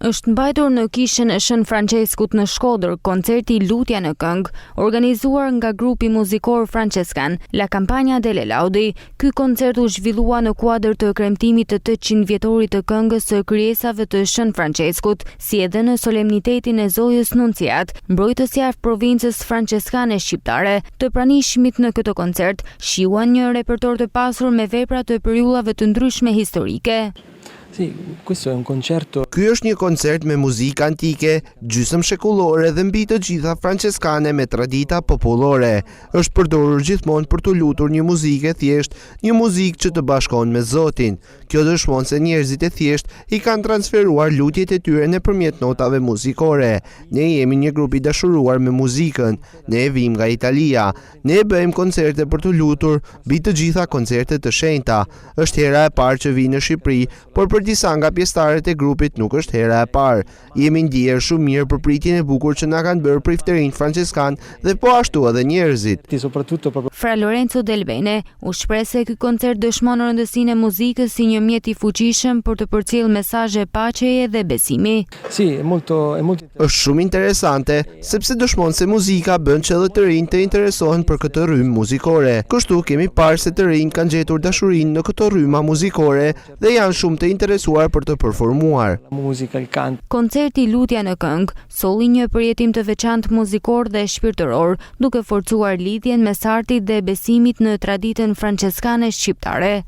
Është mbajtur në kishën e Shën Franceskut në Shkodër koncerti Lutja në këngë, organizuar nga grupi muzikor franceskan La Campagna delle Laudi. Ky koncert u zhvillua në kuadër të kremtimit të 800 vjetorit të këngës së krijesave të Shën Franceskut, si edhe në solemnitetin e Zojës Nunciat, mbrojtësja e provincës franceskane shqiptare. Të pranishmit në këtë koncert shijuan një repertor të pasur me vepra të periudhave të ndryshme historike. Sì, questo è un concerto. Ky është një koncert me muzikë antike, gjysmë shekullore dhe mbi të gjitha franceskane me tradita popullore. Është përdorur gjithmonë për të lutur një muzikë e thjesht, një muzikë që të bashkon me Zotin. Kjo dëshmon se njerëzit e thjesht i kanë transferuar lutjet e tyre nëpërmjet notave muzikore. Ne jemi një grup i dashuruar me muzikën. Ne vim nga Italia. Ne bëjmë koncerte për të lutur, mbi të gjitha koncerte të shenjta. Është hera e parë që vi në Shqipëri, por për disa nga pjesëtarët e grupit nuk është hera e parë. Jemi ndier shumë mirë për pritjen e bukur që na kanë bërë prifterin franceskan dhe po ashtu edhe njerëzit. Fra Lorenzo Del Bene u shpreh se ky koncert dëshmon rëndësinë e muzikës si një mjet i fuqishëm për të përcjellë mesazhe paqeje dhe besimi. Është shumë interesante sepse dëshmon se muzika bën që edhe të rinjt të interesohen për këtë rrymë muzikore. Kështu kemi parë se të rinjt kanë gjetur dashurinë në këtë rrymë muzikore dhe janë shumë të interesuar për të performuar. Koncerti Lutja në këngë solli një përjetim të veçantë muzikor dhe shpirtëror, duke forcuar lidhjen mes artit dhe besimit në traditën franceskane shqiptare.